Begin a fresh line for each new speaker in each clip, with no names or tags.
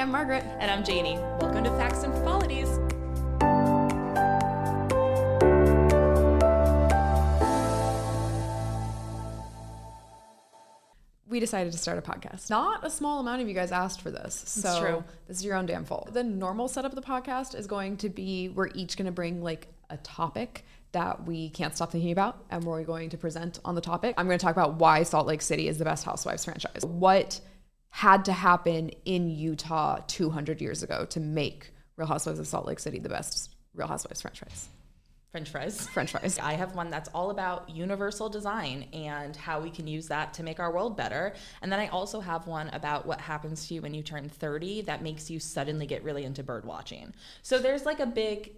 I'm Margaret.
And I'm Janie. Welcome to Facts and Frivolities.
We decided to start a podcast. Not a small amount of you guys asked for this. So
it's true.
This is your own damn fault. The normal setup of the podcast is going to be we're each going to bring like a topic that we can't stop thinking about, and we're going to present on the topic. I'm going to talk about why Salt Lake City is the best Housewives franchise. What had to happen in Utah 200 years ago to make Real Housewives of Salt Lake City the best Real Housewives franchise?
French fries.
French fries.
I have one that's all about universal design and how we can use that to make our world better. And then I also have one about what happens to you when you turn 30 that makes you suddenly get really into bird watching. So there's like a big,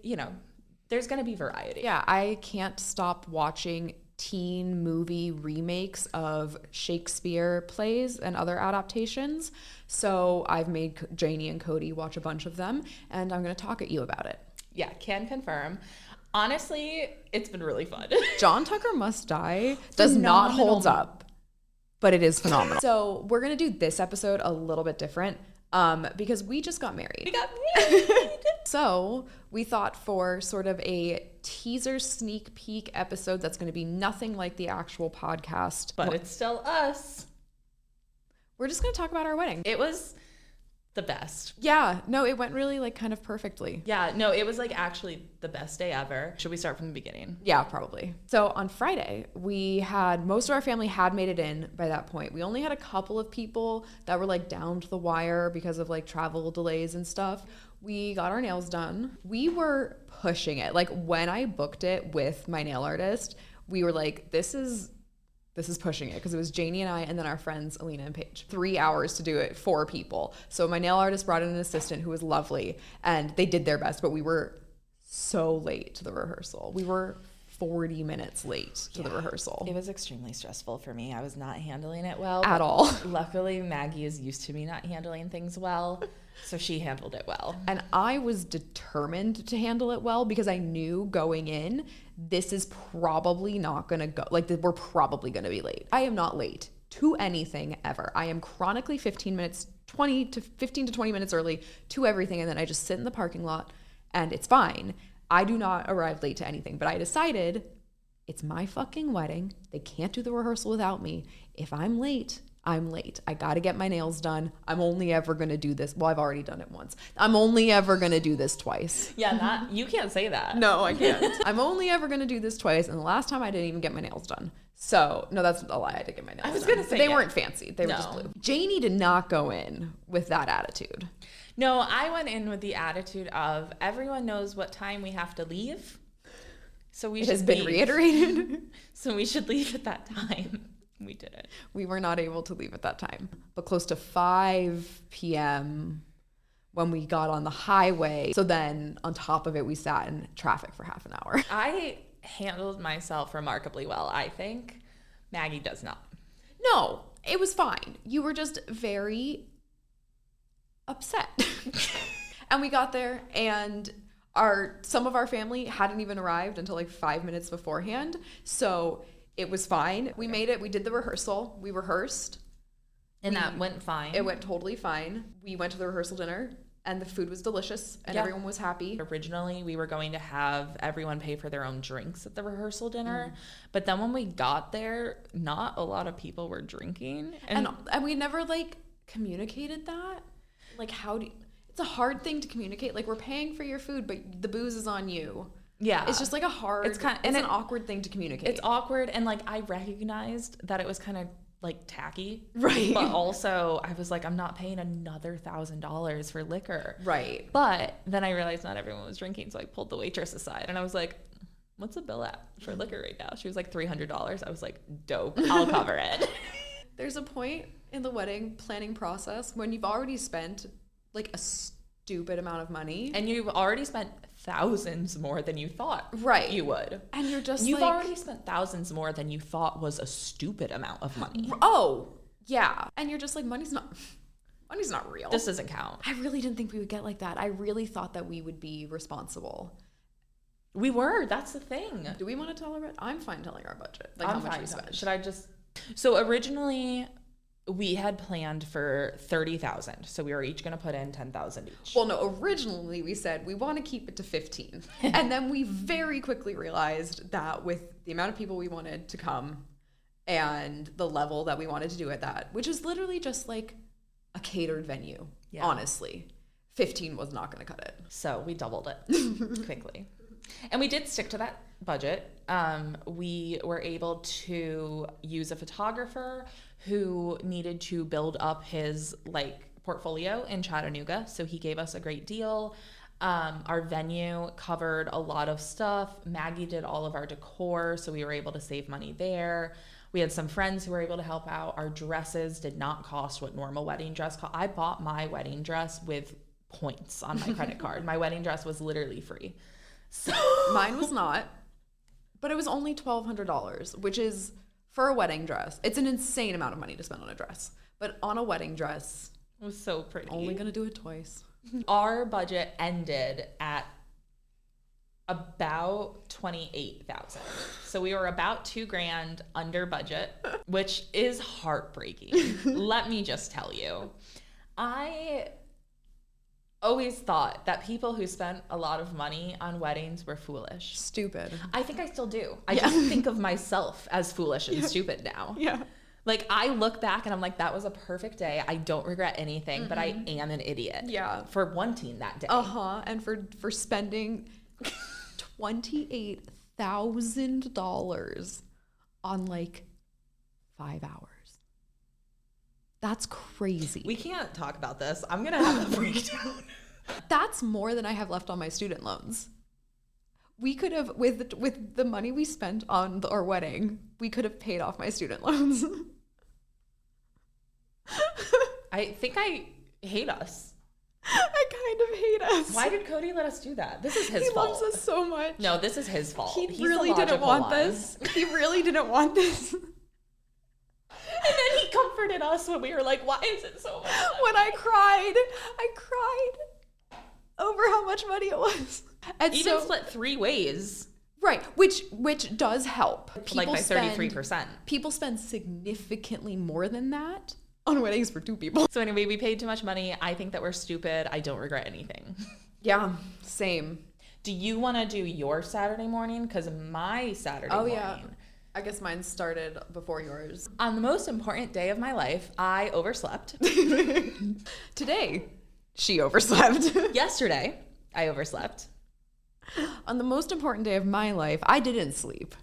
there's going to be variety.
Yeah, I can't stop watching teen movie remakes of Shakespeare plays and other adaptations. So I've made Janie and Cody watch a bunch of them, and I'm going to talk at you about it.
Yeah, can confirm. Honestly, it's been really fun.
John Tucker Must Die does not hold up, but it is phenomenal. So we're going to do this episode a little bit different because we just got married.
We got married.
So we thought for sort of a teaser sneak peek episode that's going to be nothing like the actual podcast.
But it's still us.
We're just going to talk about our wedding.
It was the best.
Yeah, no, it went really like kind of perfectly.
Yeah, no, it was like actually the best day ever. Should we start from the beginning?
Yeah, probably. So on Friday, most of our family had made it in by that point. We only had a couple of people that were like down to the wire because of like travel delays and stuff. We got our nails done. We were pushing it. Like when I booked it with my nail artist, we were like, this is pushing it, because it was Janie and I and then our friends Alina and Paige. 3 hours to do it, 4 people. So my nail artist brought in an assistant who was lovely, and they did their best, but we were so late to the rehearsal. We were 40 minutes late to the rehearsal.
It was extremely stressful for me. I was not handling it well.
At all.
Luckily, Maggie is used to me not handling things well, so she handled it well.
And I was determined to handle it well because I knew going in, this is probably not going to go, like we're probably going to be late. I am not late to anything ever. I am chronically 15 to 20 minutes early to everything, and then I just sit in the parking lot and it's fine. I do not arrive late to anything, but I decided it's my fucking wedding. They can't do the rehearsal without me. If I'm late, I'm late. I got to get my nails done. I'm only ever going to do this. Well, I've already done it once. I'm only ever going to do this twice.
Yeah, you can't say that.
No, I can't. I'm only ever going to do this twice. And the last time I didn't even get my nails done. So, no, that's a lie. I did get my nails done.
I was going to say
they weren't fancy. They were just
No.
blue. Janie did not go in with that attitude.
No, I went in with the attitude of everyone knows what time we have to leave. So we should
has been reiterated.
So we should leave at that time. We didn't.
We were not able to leave at that time. But close to 5 p.m. when we got on the highway. So then on top of it, we sat in traffic for half an hour.
I handled myself remarkably well, I think. Maggie does not.
No, it was fine. You were just very upset. And we got there, and some of our family hadn't even arrived until like 5 minutes beforehand. So it was fine. We made it. We did the rehearsal. We rehearsed.
And that went fine.
It went totally fine. We went to the rehearsal dinner, and the food was delicious, and everyone was happy.
Originally, we were going to have everyone pay for their own drinks at the rehearsal dinner. But then when we got there, not a lot of people were drinking.
And we never like communicated that. Like, it's a hard thing to communicate. Like, we're paying for your food, but the booze is on you.
Yeah.
It's just like it's an awkward thing to communicate.
It's awkward, and like I recognized that it was kind of like tacky.
Right.
But also I was like, I'm not paying another $1,000 for liquor.
Right.
But then I realized not everyone was drinking, so I pulled the waitress aside and I was like, what's the bill at for liquor right now? She was like $300. I was like, dope, I'll cover it.
There's a point in the wedding planning process when you've already spent like a stupid amount of money.
And you've already spent thousands more than you thought you would.
And
you've already spent thousands more than you thought was a stupid amount of money.
Oh, yeah. And you're just like, money's not real.
This doesn't count.
I really didn't think we would get like that. I really thought that we would be responsible.
We were. That's the thing.
Do we want to tell our budget? I'm fine telling our budget. Like,
I'm
how much
fine
we spent.
Should I just... So originally, We had planned for 30,000, so we were each going to put in 10,000 each.
Well, no, originally we said we want to keep it to 15. And then we very quickly realized that with the amount of people we wanted to come and the level that we wanted to do it at, which is literally just like a catered venue, honestly, 15 was not going to cut it.
So we doubled it quickly. And we did stick to that budget. We were able to use a photographer who needed to build up his portfolio in Chattanooga. So he gave us a great deal. Our venue covered a lot of stuff. Maggie did all of our decor, so we were able to save money there. We had some friends who were able to help out. Our dresses did not cost what normal wedding dress cost. I bought my wedding dress with points on my credit card. My wedding dress was literally free. So
mine was not, but it was only $1,200, which is, for a wedding dress, it's an insane amount of money to spend on a dress. But on a wedding dress,
it was so pretty.
Only gonna do it twice.
Our budget ended at about 28,000. So we were about $2,000 under budget, which is heartbreaking. Let me just tell you. I always thought that people who spent a lot of money on weddings were foolish.
Stupid.
I think I still do. I just think of myself as foolish and stupid now.
Yeah.
I look back and I'm like, that was a perfect day. I don't regret anything, but I am an idiot.
Yeah.
For wanting that day.
And for spending $28,000 on 5 hours. That's crazy.
We can't talk about this. I'm going to have a breakdown.
That's more than I have left on my student loans. We could have, with the money we spent on our wedding, we could have paid off my student loans.
I think I hate us.
I kind of hate us.
Why did Cody let us do that? This is his fault.
He loves us so much.
No, this is his fault.
He really didn't want this. He really didn't want this.
And then he comforted us when we were like, why is it so much money?
When I cried over how much money it was. And
even split 3 ways.
Right, which does help.
People by 33%.
People spend significantly more than that on weddings for 2 people.
So anyway, we paid too much money. I think that we're stupid. I don't regret anything.
Yeah, same.
Do you want to do your Saturday morning? Because my Saturday morning.
Yeah. I guess mine started before yours.
On the most important day of my life, I overslept.
Today, she overslept.
Yesterday, I overslept.
On the most important day of my life, I didn't sleep.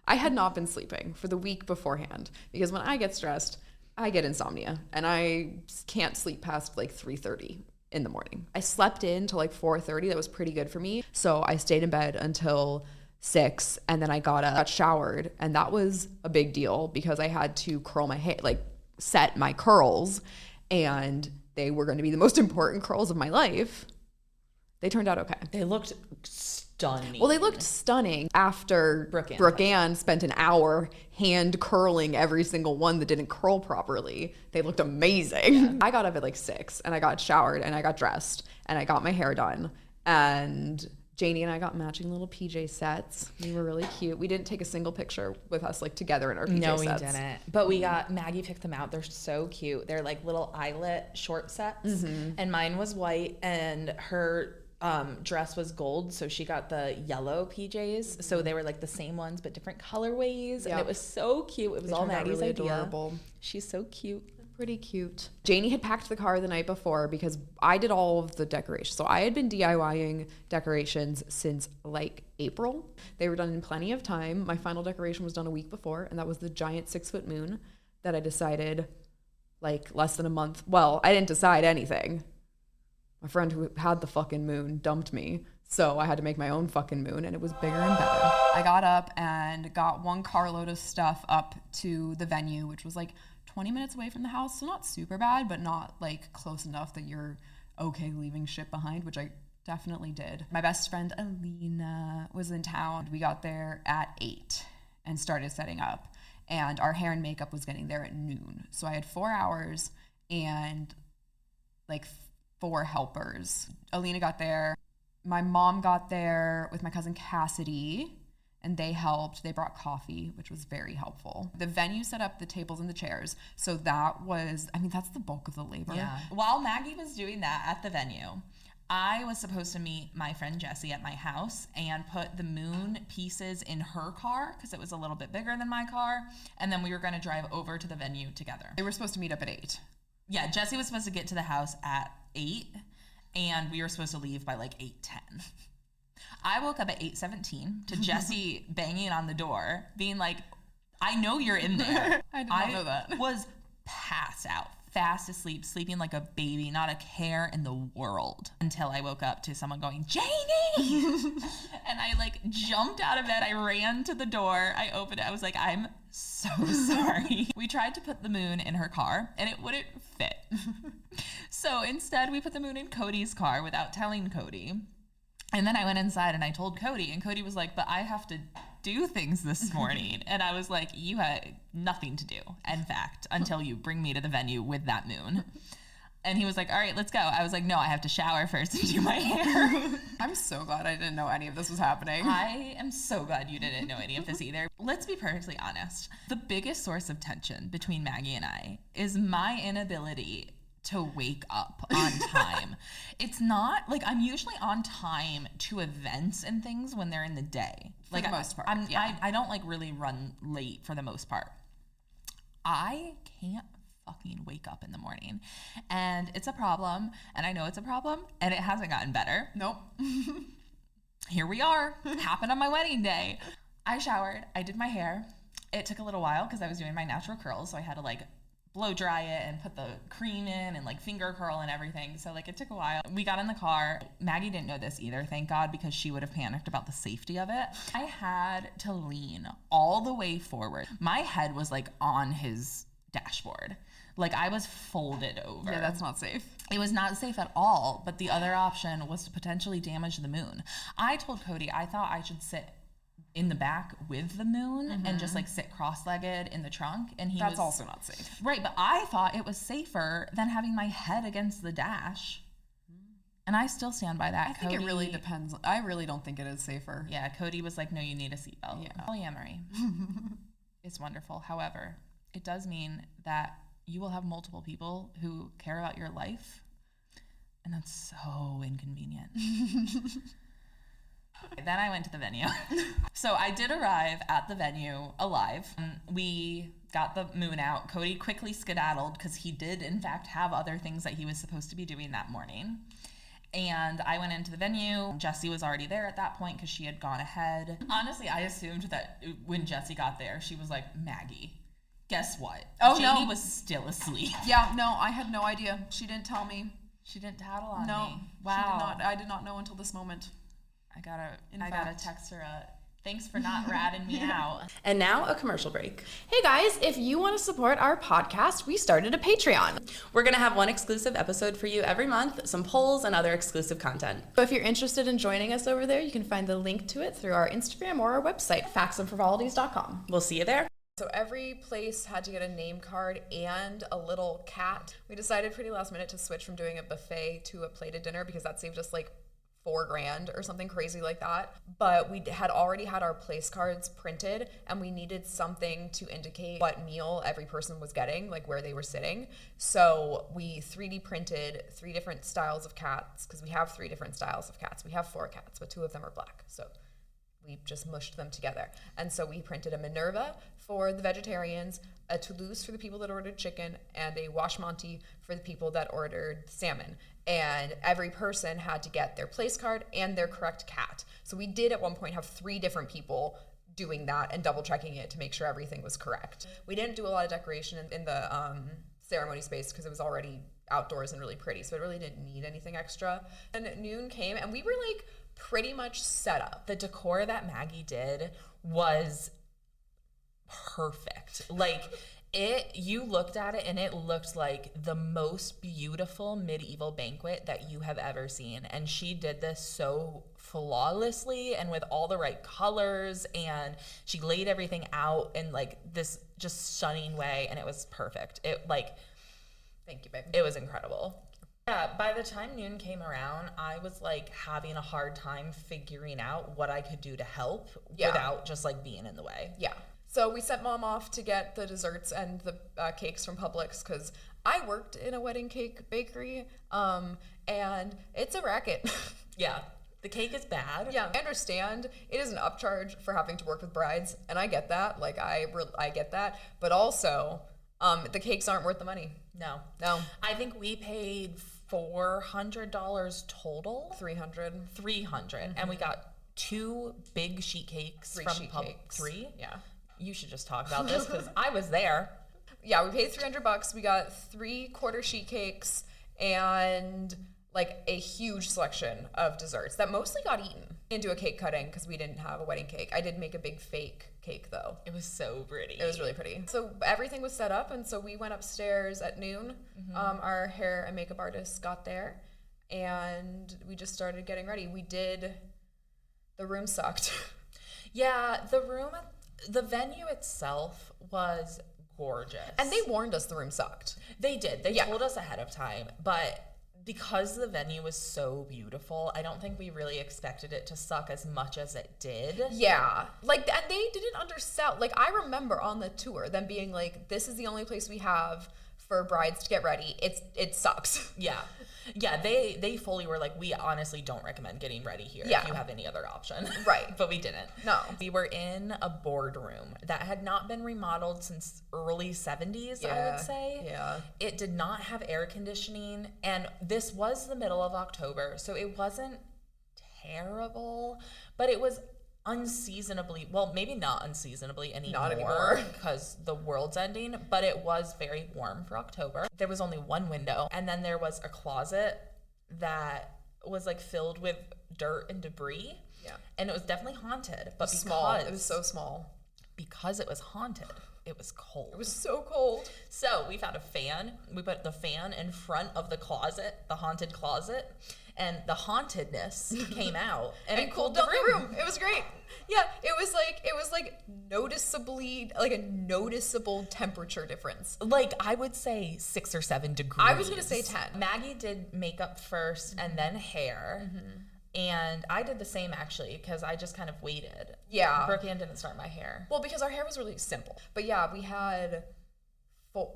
I had not been sleeping for the week beforehand because when I get stressed, I get insomnia and I can't sleep past 3:30 in the morning. I slept in till 4:30. That was pretty good for me. So I stayed in bed until 6 and then I got showered, and that was a big deal because I had to curl my hair, set my curls, and they were going to be the most important curls of my life. They turned out okay.
They looked stunning.
Well, they looked stunning after Brooke Ann spent an hour hand curling every single one that didn't curl properly. They looked amazing. Yeah. I got up at 6 and I got showered and I got dressed and I got my hair done, and Janie and I got matching little PJ sets. We were really cute. We didn't take a single picture with us together in our PJ sets.
No, we didn't. But we got, Maggie picked them out. They're so cute. They're little eyelet short sets. And mine was white and her dress was gold. So she got the yellow PJs. So they were the same ones, but different colorways. Yep. And it was so cute. It was all Maggie's really idea. Adorable. She's so cute.
Pretty cute. Janie had packed the car the night before because I did all of the decorations. So I had been DIYing decorations since April. They were done in plenty of time. My final decoration was done a week before, and that was the giant 6-foot moon that I decided less than a month. Well, I didn't decide anything. My friend who had the fucking moon dumped me, so I had to make my own fucking moon, and it was bigger and better. I got up and got 1 carload of stuff up to the venue, which was 20 minutes away from the house, so not super bad, but not close enough that you're okay leaving shit behind, which I definitely did. My best friend Alina was in town. We got there at 8 and started setting up, and our hair and makeup was getting there at noon. So I had 4 hours and 4 helpers. Alina got there. My mom got there with my cousin Cassidy, and they helped. They brought coffee, which was very helpful. The venue set up the tables and the chairs. So that was, I mean, that's the bulk of the labor.
Yeah. While Maggie was doing that at the venue, I was supposed to meet my friend Jessie at my house and put the moon pieces in her car because it was a little bit bigger than my car. And then we were going to drive over to the venue together.
They were supposed to meet up at 8.
Yeah, Jessie was supposed to get to the house at 8, and we were supposed to leave by like 8:10. I woke up at 8:17 to Jessie banging on the door, being like, I know you're in there.
I did not know that.
I was passed out, fast asleep, sleeping like a baby, not a care in the world, until I woke up to someone going, Janie! And I like jumped out of bed. I ran to the door. I opened it. I was like, I'm so sorry. We tried to put the moon in her car and it wouldn't fit. So instead we put the moon in Cody's car without telling Cody. And then I went inside and I told Cody, and Cody was like, but I have to do things this morning. And I was like, you had nothing to do, in fact, until you bring me to the venue with that moon. And he was like, all right, let's go. I was like, no, I have to shower first and do my hair.
I'm so glad I didn't know any of this was happening.
I am so glad you didn't know any of this either. Let's be perfectly honest. The biggest source of tension between Maggie and I is my inability to wake up on time. It's not like I'm usually on time to events and things when they're in the day.
For the most part.
I don't like really run late for the most part. I can't fucking wake up in the morning, and it's a problem, and I know it's a problem, and it hasn't gotten better.
Nope.
Here we are. Happened on my wedding day. I showered. I did my hair. It took a little while because I was doing my natural curls, so I had to like blow dry it and put the cream in and like finger curl and everything. So like it took a while. We got in the car. Maggie didn't know this either, thank God, because she would have panicked about the safety of it. I had to lean all the way forward. My head was like on his dashboard. Like I was folded over.
Yeah, that's not safe.
It was not safe at all, but the other option was to potentially damage the moon. I told Cody I thought I should sit in the back with the moon and just like sit cross-legged in the trunk, and
That's also not safe.
Right, but I thought it was safer than having my head against the dash. And I still stand by that.
I think it really depends. I really don't think it is safer.
Yeah, Cody was like, no, you need a seatbelt.
Yeah.
Polyamory is wonderful. However, it does mean that you will have multiple people who care about your life, and that's so inconvenient. Then I went to the venue. So I did arrive at the venue alive. We got the moon out. Cody quickly skedaddled because he did, in fact, have other things that he was supposed to be doing that morning. And I went into the venue. Jessie was already there at that point because she had gone ahead. Honestly, I assumed that when Jessie got there, she was like, Maggie, guess what? Janie was still asleep.
Yeah, no, I had no idea. She didn't tell me.
She didn't tattle on
No,
me.
wow. She did not. I did not know until this moment.
I gotta text her thanks for not ratting me out.
And now a commercial break. Hey guys, if you want to support our podcast, we started a Patreon. We're going to have one exclusive episode for you every month, some polls and other exclusive content. So if you're interested in joining us over there, you can find the link to it through our Instagram or our website, factsandfrivolities.com. We'll see you there. So every place had to get a name card and a little cat. We decided pretty last minute to switch from doing a buffet to a plated dinner because that saved us like $4,000 or something crazy like that. But we had already had our place cards printed, and we needed something to indicate what meal every person was getting, like where they were sitting. So we 3D printed 3 different styles of cats, because we have 3 different styles of cats. We have 4 cats, but 2 of them are black. So we just mushed them together. And so we printed a Minerva for the vegetarians, a Toulouse for the people that ordered chicken, and a Washmonte for the people that ordered salmon. And every person had to get their place card and their correct cat. So we did at one point have 3 different people doing that and double checking it to make sure everything was correct. We didn't do a lot of decoration in the ceremony space because it was already outdoors and really pretty, so it really didn't need anything extra. And noon came and we were like pretty much set up. The decor that Maggie did was perfect. Like you looked at it and it looked like the most beautiful medieval banquet that you have ever seen. And she did this so flawlessly and with all the right colors, and she laid everything out in like this just stunning way, and it was perfect. Thank you, babe. It was incredible.
Yeah, by the time noon came around, I was like having a hard time figuring out what I could do to help without just like being in the way.
Yeah. So we sent mom off to get the desserts and the cakes from Publix because I worked in a wedding cake bakery, and it's a racket.
Yeah. The cake is bad.
Yeah, I understand it is an upcharge for having to work with brides, and I get that. Like, I get that. But also, the cakes aren't worth the money.
No.
I
think we paid $400 total.
300.
And we got 2 big sheet cakes from
cakes.
3?
Yeah.
You should just talk about this because I was there.
Yeah, we paid $300. We got 3 quarter sheet cakes and like a huge selection of desserts that mostly got eaten. Didn't do a cake cutting because we didn't have a wedding cake. I did make a big fake cake though.
It was so pretty.
It was really pretty. So everything was set up, and so we went upstairs at noon. Our hair and makeup artists got there, and we just started getting ready. The room sucked.
Yeah, the venue itself was gorgeous.
And they warned us the room sucked.
They did. They told us ahead of time, but because the venue was so beautiful, I don't think we really expected it to suck as much as it did.
Yeah. Like, and they didn't undersell. Like, I remember on the tour them being like, this is the only place we have for brides to get ready. It sucks.
Yeah. Yeah, they fully were like, we honestly don't recommend getting ready here if you have any other option.
Right.
But we didn't.
No.
We were in a boardroom that had not been remodeled since early 70s, I would say.
Yeah.
It did not have air conditioning, and this was the middle of October, so it wasn't terrible, but it was unseasonably, well, maybe not unseasonably anymore because the world's ending, but it was very warm for October. There was only one window, and then there was a closet that was like filled with dirt and debris. Yeah. And it was definitely haunted, but
it was so small.
Because it was haunted, it was cold.
It was so cold.
So we found a fan. We put the fan in front of the closet, the haunted closet, and the hauntedness came out and it cooled down the room.
It was great. Yeah, it was like noticeably, like a noticeable temperature difference.
Like, I would say 6 or 7 degrees.
I was gonna say 10.
Maggie did makeup first and then hair. And I did the same actually because I just kind of waited.
Yeah.
Brooke-Ann didn't start my hair.
Well, because our hair was really simple. But yeah, we had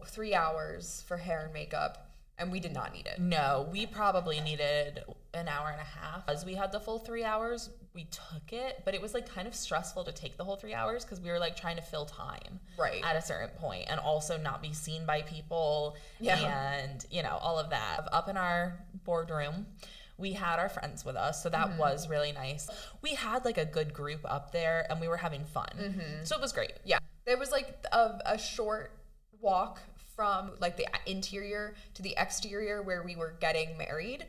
3 hours for hair and makeup, and we did not need it.
No, we probably needed an hour and a half. As we had the full 3 hours, we took it, but it was like kind of stressful to take the whole 3 hours because we were like trying to fill time at a certain point and also not be seen by people and, you know, all of that. Up in our boardroom, we had our friends with us, so that was really nice. We had like a good group up there and we were having fun. So it was great.
Yeah. There was like a short walk from like the interior to the exterior where we were getting married.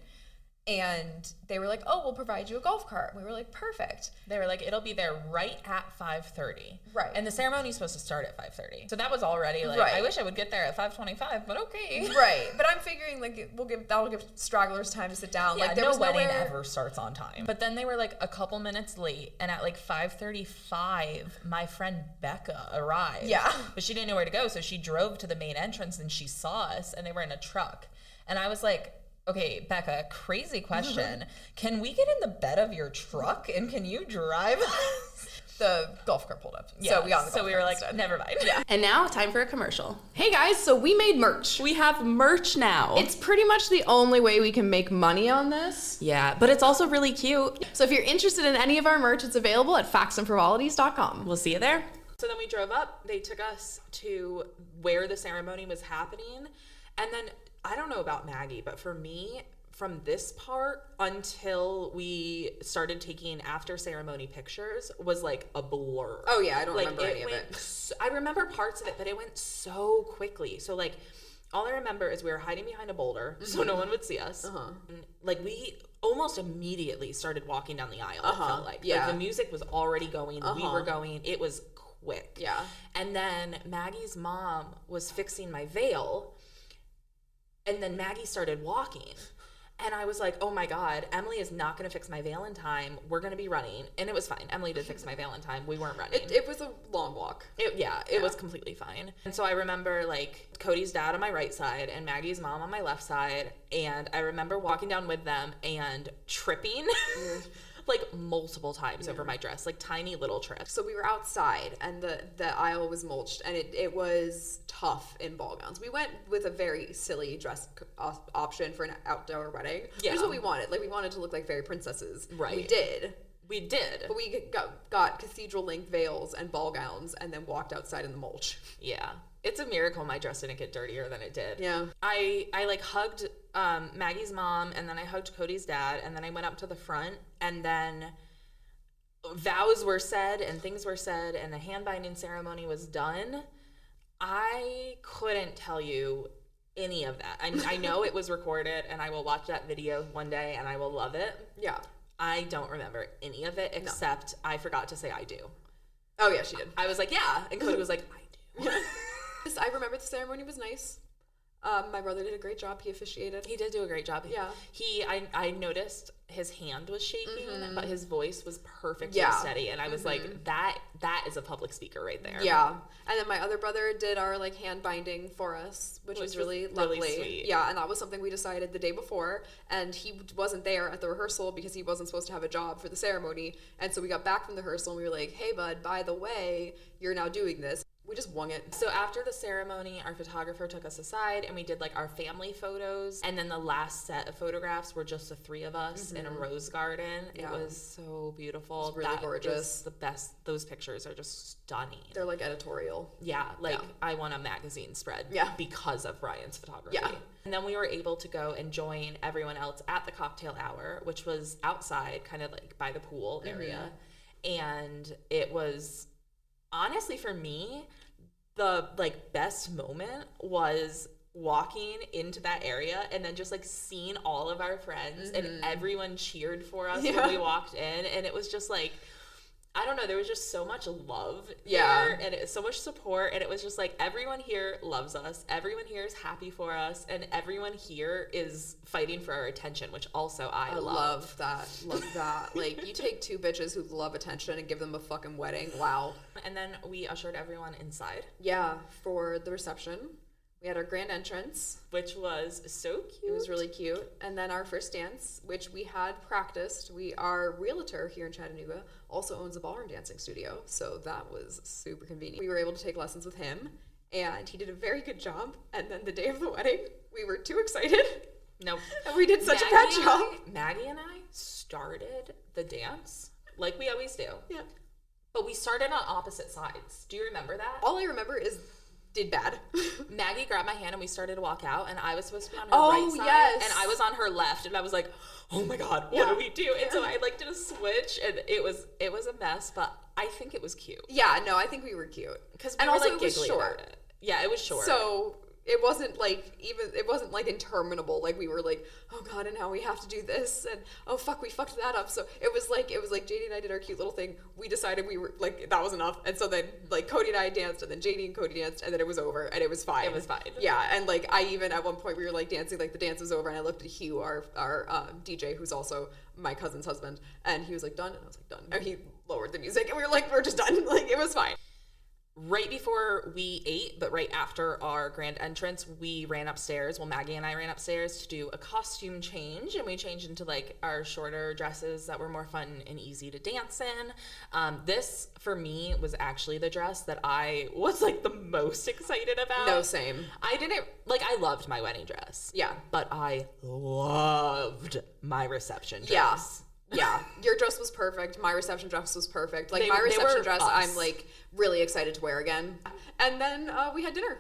And they were like, oh, we'll provide you a golf cart. We were like, perfect.
They were like, it'll be there right at 5:30.
Right.
And the ceremony is supposed to start at 5:30. So that was already like, I wish I would get there at 5:25, but okay.
Right. But I'm figuring like that'll give stragglers time to sit down.
Yeah,
like there
no
was
wedding ever starts on time. But then they were like a couple minutes late, and at like 5:35, my friend Becca arrived.
Yeah.
But she didn't know where to go, so she drove to the main entrance and she saw us, and they were in a truck. And I was like, okay, Becca, crazy question. Can we get in the bed of your truck and can you drive us?
The golf cart pulled up.
Yeah,
so we got on the golf
so we were
cart
like,
instead.
never mind.
Yeah.
And now, time for a commercial. Hey guys, so we made merch.
We have merch now.
It's pretty much the only way we can make money on this.
Yeah, but it's also really cute.
So if you're interested in any of our merch, it's available at factsandfrivolities.com.
We'll see you there. So then we drove up. They took us to where the ceremony was happening. And then, I don't know about Maggie, but for me, from this part until we started taking after ceremony pictures was like a blur.
Oh yeah, I don't
like,
remember any of it.
I remember parts of it, but it went so quickly. So like, all I remember is we were hiding behind a boulder so no one would see us. And, like, we almost immediately started walking down the aisle, it felt like.
Yeah.
Like, the music was already going, we were going, it was quick.
Yeah.
And then Maggie's mom was fixing my veil, and then Maggie started walking. And I was like, oh my God, Emily is not going to fix my Valentine. We're going to be running. And it was fine. Emily did fix my Valentine. We weren't running.
It was a long walk.
It was completely fine. And so I remember like Cody's dad on my right side and Maggie's mom on my left side. And I remember walking down with them and tripping like multiple times over my dress, like tiny little trips.
So we were outside and the aisle was mulched and it was tough in ball gowns. We went with a very silly dress option for an outdoor wedding.
Yeah.
Which is what we wanted. Like we wanted to look like fairy princesses.
Right.
We did.
But
we got cathedral length veils and ball gowns and then walked outside in the mulch.
Yeah. It's a miracle my dress didn't get dirtier than it did.
Yeah.
I like hugged Maggie's mom and then I hugged Cody's dad and then I went up to the front and then vows were said and things were said and the hand binding ceremony was done. I couldn't tell you any of that. I know it was recorded and I will watch that video one day and I will love it.
Yeah.
I don't remember any of it except I forgot to say I do.
Oh yeah, she did.
I was like, yeah. And Cody was like, I do.
I remember the ceremony was nice. My brother did a great job. He officiated.
He did do a great job.
Yeah.
I noticed his hand was shaking, but his voice was perfectly steady. And I was like, that is a public speaker right there.
Yeah. And then my other brother did our like hand binding for us, which was really lovely.
Really sweet.
Yeah. And that was something we decided the day before. And he wasn't there at the rehearsal because he wasn't supposed to have a job for the ceremony. And so we got back from the rehearsal and we were like, hey bud, by the way, you're now doing this. We just wung it.
So after the ceremony, our photographer took us aside and we did like our family photos. And then the last set of photographs were just the three of us in a rose garden. Yeah. It was so beautiful.
It was really gorgeous.
The best. Those pictures are just stunning.
They're like editorial.
Yeah. Like I won a magazine spread because of Ryan's photography.
Yeah.
And then we were able to go and join everyone else at the cocktail hour, which was outside, kind of like by the pool area. And it was... honestly, for me, the like best moment was walking into that area and then just like seeing all of our friends and everyone cheered for us when we walked in, and it was just like, I don't know, there was just so much love here and so much support, and it was just like everyone here loves us, everyone here is happy for us, and everyone here is fighting for our attention, which also I
love that. Like, you take two bitches who love attention and give them a fucking wedding. Wow.
And then we ushered everyone inside.
Yeah, for the reception. We had our grand entrance,
which was so cute.
It was really cute. And then our first dance, which we had practiced. Our realtor here in Chattanooga also owns a ballroom dancing studio, so that was super convenient. We were able to take lessons with him, and he did a very good job. And then the day of the wedding, we were too excited.
Nope.
And we did such a bad job.
Maggie and I started the dance like we always do.
Yeah.
But we started on opposite sides. Do you remember that?
All I remember is did bad.
Maggie grabbed my hand and we started to walk out, and I was supposed to be on her right side, and I was on her left, and I was like, oh my God, what do we do? And so I like did a switch, and it was a mess, but I think it was cute.
Yeah, no, I think we were cute.
Because we were like giggly about it. Yeah, it was short.
So it wasn't like interminable. Like we were like, oh God, and now we have to do this, and oh fuck, we fucked that up. So it was like Janie and I did our cute little thing. We decided we were like, that was enough, and so then like Cody and I danced, and then Janie and Cody danced, and then it was over, and it was fine.
It was fine.
Yeah, and like I even at one point we were like dancing, like the dance was over, and I looked at Hugh, our DJ, who's also my cousin's husband, and he was like, done, and I was like, done, and he lowered the music, and we were like, we're just done. Like it was fine.
Right before we ate, but right after our grand entrance, we ran upstairs. Well, Maggie and I ran upstairs to do a costume change, and we changed into like our shorter dresses that were more fun and easy to dance in. This, for me, was actually the dress that I was like the most excited about.
No, same.
I loved my wedding dress.
Yeah.
But I loved my reception dress.
Yeah, your dress was perfect. My reception dress was perfect. Like my reception dress, I'm like really excited to wear again. And then we had dinner.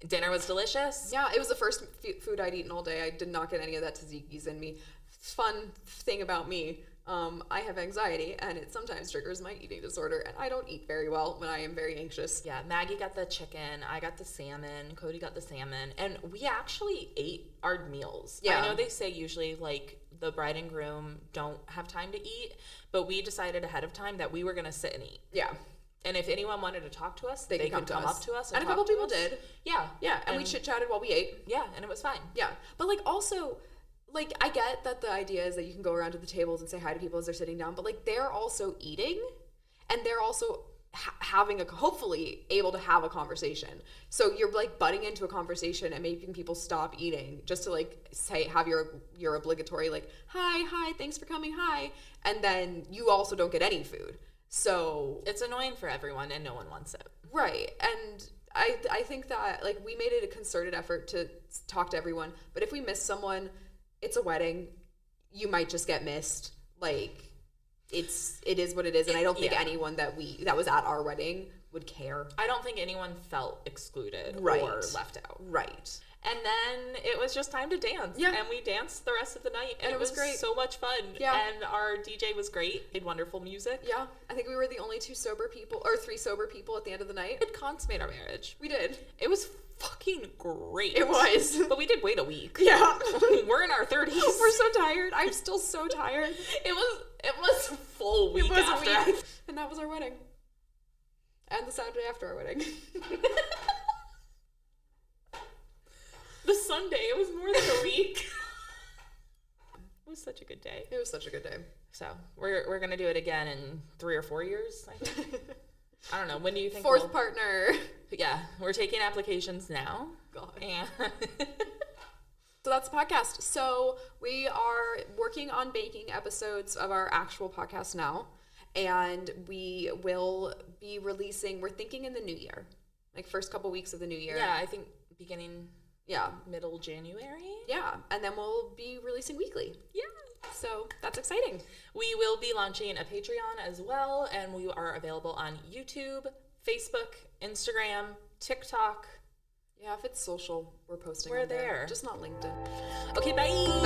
Dinner was delicious.
Yeah, it was the first food I'd eaten all day. I did not get any of that tzatziki's in me. Fun thing about me, I have anxiety, and it sometimes triggers my eating disorder, and I don't eat very well when I am very anxious.
Yeah, Maggie got the chicken, I got the salmon, Cody got the salmon, and we actually ate our meals.
Yeah.
I know they say usually like the bride and groom don't have time to eat, but we decided ahead of time that we were going to sit and eat.
Yeah.
And if anyone wanted to talk to us, they could come up to us.
And a couple people did.
Yeah.
Yeah, and we chit-chatted while we ate.
Yeah, and it was fine.
Yeah. But like also, like, I get that the idea is that you can go around to the tables and say hi to people as they're sitting down, but like, they're also eating, and they're also having hopefully able to have a conversation. So you're like butting into a conversation and making people stop eating just to like say, have your obligatory like, hi, thanks for coming, hi. And then you also don't get any food. So
it's annoying for everyone and no one wants it.
Right. And I think that like we made it a concerted effort to talk to everyone, but if we miss someone, it's a wedding, you might just get missed. Like, it is what it is, and I don't think anyone that was at our wedding would care.
I don't think anyone felt excluded or left out.
Right.
And then it was just time to dance.
Yeah.
And we danced the rest of the night, and it was
great.
So much fun.
Yeah.
And our DJ was great. Made wonderful music.
Yeah. I think we were the only 2 sober people, or 3 sober people at the end of the night.
It consummated our marriage.
We did.
It was fucking great.
It was.
But we did wait a week.
Yeah.
We're in our 30s.
We're so tired. I'm still so tired.
It was a full week after.
And that was our wedding. And the Saturday after our wedding.
The Sunday, it was more than a week. It was such a good day.
It was such a good day.
So we're gonna do it again in 3 or 4 years, I think. I don't know. When do you think?
4th partner.
Yeah, we're taking applications now.
God.
And
so that's the podcast. So we are working on baking episodes of our actual podcast now, and we will be releasing. We're thinking in the new year, like first couple weeks of the new year.
Yeah, I think beginning.
Yeah.
Middle January?
Yeah. And then we'll be releasing weekly.
Yeah.
So that's exciting.
We will be launching a Patreon as well, and we are available on YouTube, Facebook, Instagram, TikTok.
Yeah, if it's social, we're posting.
We're there.
Just not LinkedIn.
Okay, bye.